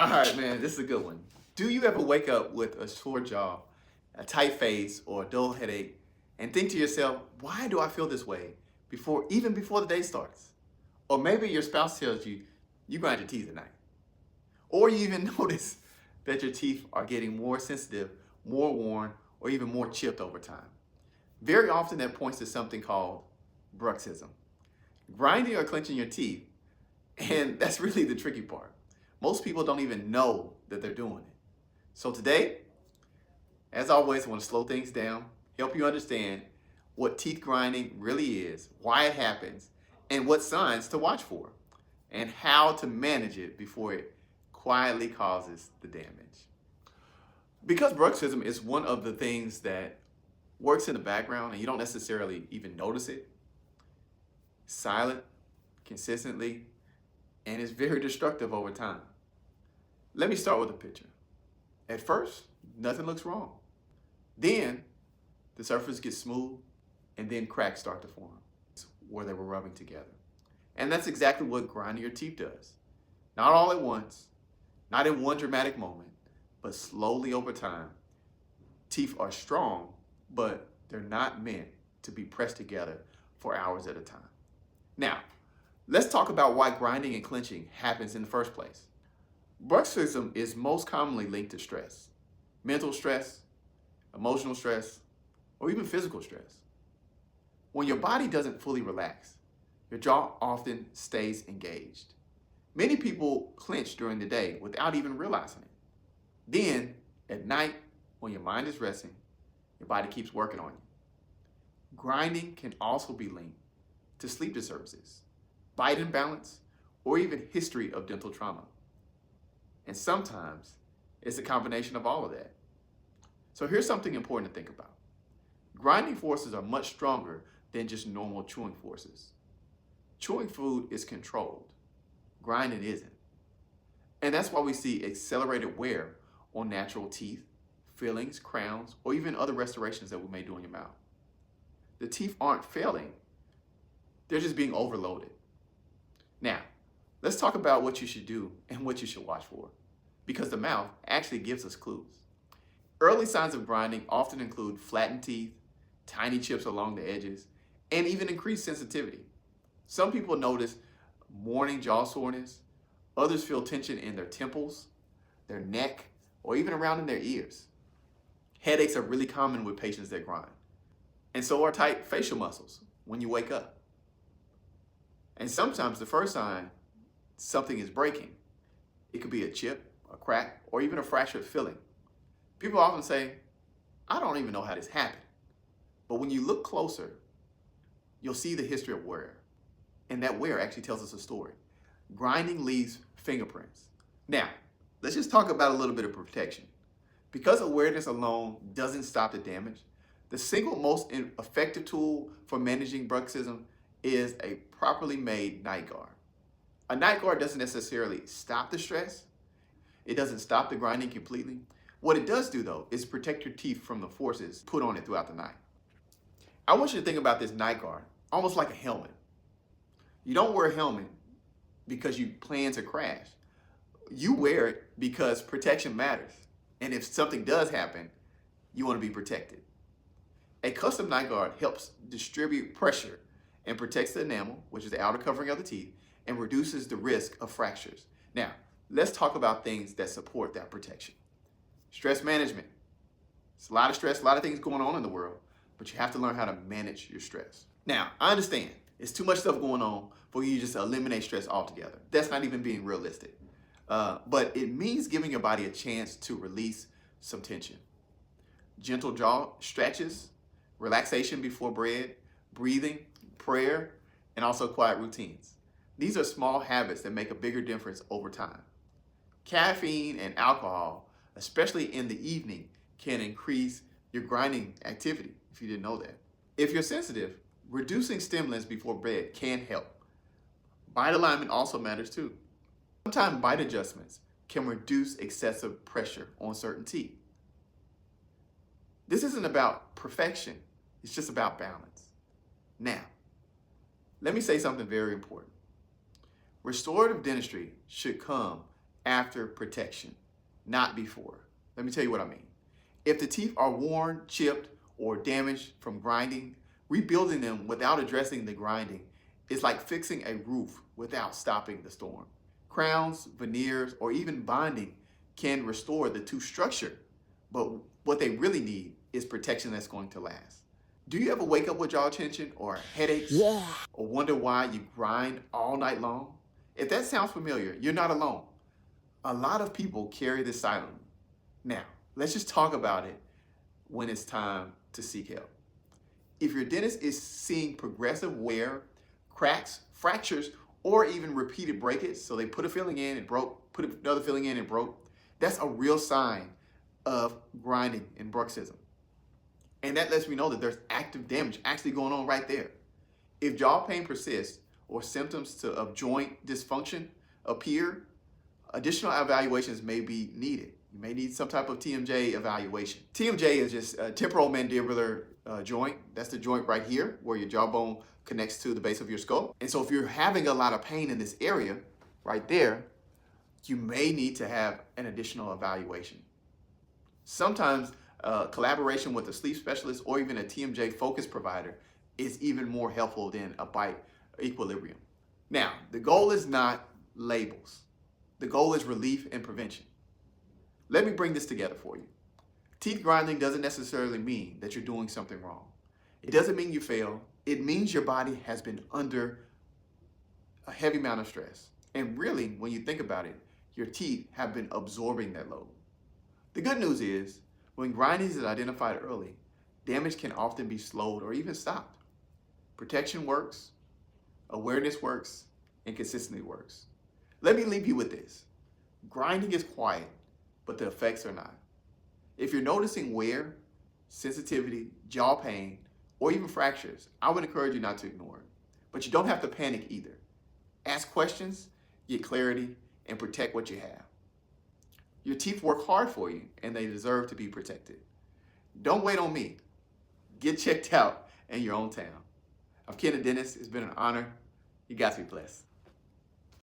All right, man, this is a good one. Do you ever wake up with a sore jaw, a tight face, or a dull headache, and think to yourself, why do I feel this way even before the day starts? Or maybe your spouse tells you, you grind your teeth at night. Or you even notice that your teeth are getting more sensitive, more worn, or even more chipped over time. Very often that points to something called bruxism. Grinding or clenching your teeth, and that's really the tricky part. Most people don't even know that they're doing it. So today, as always, I want to slow things down, help you understand what teeth grinding really is, why it happens, and what signs to watch for, and how to manage it before it quietly causes the damage. Because bruxism is one of the things that works in the background and you don't necessarily even notice it, silent, consistently, and it's very destructive over time. Let me start with a picture. At first, nothing looks wrong. Then, the surface gets smooth, and then cracks start to form where they were rubbing together. And that's exactly what grinding your teeth does. Not all at once, not in one dramatic moment, but slowly over time. Teeth are strong, but they're not meant to be pressed together for hours at a time. Now, let's talk about why grinding and clenching happens in the first place. Bruxism is most commonly linked to stress, mental stress, emotional stress, or even physical stress. When your body doesn't fully relax, your jaw often stays engaged. Many people clench during the day without even realizing it. Then, at night, when your mind is resting, your body keeps working on you. Grinding can also be linked to sleep disturbances, bite imbalance, or even history of dental trauma. And sometimes it's a combination of all of that. So here's something important to think about. Grinding forces are much stronger than just normal chewing forces. Chewing food is controlled. Grinding isn't. And that's why we see accelerated wear on natural teeth, fillings, crowns, or even other restorations that we may do in your mouth. The teeth aren't failing. They're just being overloaded. Now, let's talk about what you should do and what you should watch for, because the mouth actually gives us clues. Early signs of grinding often include flattened teeth, tiny chips along the edges, and even increased sensitivity. Some people notice morning jaw soreness, others feel tension in their temples, their neck, or even around in their ears. Headaches are really common with patients that grind, and so are tight facial muscles when you wake up. And sometimes the first sign something is breaking. It could be a chip, a crack, or even a fractured filling. People often say, I don't even know how this happened. But when you look closer, you'll see the history of wear. And that wear actually tells us a story. Grinding leaves fingerprints. Now, let's just talk about a little bit of protection. Because awareness alone doesn't stop the damage, the single most effective tool for managing bruxism is a properly made night guard. A night guard doesn't necessarily stop the stress. It doesn't stop the grinding completely. What it does do, though, is protect your teeth from the forces put on it throughout the night. I want you to think about this night guard almost like a helmet. You don't wear a helmet because you plan to crash. You wear it because protection matters. And if something does happen, you want to be protected. A custom night guard helps distribute pressure and protects the enamel, which is the outer covering of the teeth, and reduces the risk of fractures. Now, let's talk about things that support that protection. Stress management. It's a lot of stress, a lot of things going on in the world, but you have to learn how to manage your stress. Now, I understand it's too much stuff going on for you to just eliminate stress altogether. That's not even being realistic. But it means giving your body a chance to release some tension. Gentle jaw stretches, relaxation before bed, breathing, prayer, and also quiet routines. These are small habits that make a bigger difference over time. Caffeine and alcohol, especially in the evening, can increase your grinding activity, if you didn't know that. If you're sensitive, reducing stimulants before bed can help. Bite alignment also matters too. Sometimes bite adjustments can reduce excessive pressure on certain teeth. This isn't about perfection, it's just about balance. Now, let me say something very important. Restorative dentistry should come after protection, not before. Let me tell you what I mean. If the teeth are worn, chipped, or damaged from grinding, rebuilding them without addressing the grinding is like fixing a roof without stopping the storm. Crowns, veneers, or even bonding can restore the tooth structure, but what they really need is protection that's going to last. Do you ever wake up with jaw tension or headaches? Yeah. Or wonder why you grind all night long? If that sounds familiar, you're not alone. A lot of people carry this silently. Now, let's just talk about it when it's time to seek help. If your dentist is seeing progressive wear, cracks, fractures, or even repeated breakage, so they put a filling in and broke, put another filling in and broke, that's a real sign of grinding and bruxism. And that lets me know that there's active damage actually going on right there. If jaw pain persists or symptoms of joint dysfunction appear, additional evaluations may be needed. You may need some type of TMJ evaluation. TMJ is just a temporomandibular joint. That's the joint right here where your jawbone connects to the base of your skull. And so if you're having a lot of pain in this area right there, you may need to have an additional evaluation. Sometimes collaboration with a sleep specialist or even a TMJ focus provider is even more helpful than a bite equilibrium. Now, the goal is not labels. The goal is relief and prevention. Let me bring this together for you. Teeth grinding doesn't necessarily mean that you're doing something wrong. It doesn't mean you fail. It means your body has been under a heavy amount of stress. And really, when you think about it, your teeth have been absorbing that load. The good news is, when grinding is identified early, damage can often be slowed or even stopped. Protection works, awareness works, and consistency works. Let me leave you with this. Grinding is quiet, but the effects are not. If you're noticing wear, sensitivity, jaw pain, or even fractures, I would encourage you not to ignore it. But you don't have to panic either. Ask questions, get clarity, and protect what you have. Your teeth work hard for you, and they deserve to be protected. Don't wait on me. Get checked out in your own town. I'm Ken the Dentist. It's been an honor. You guys be blessed.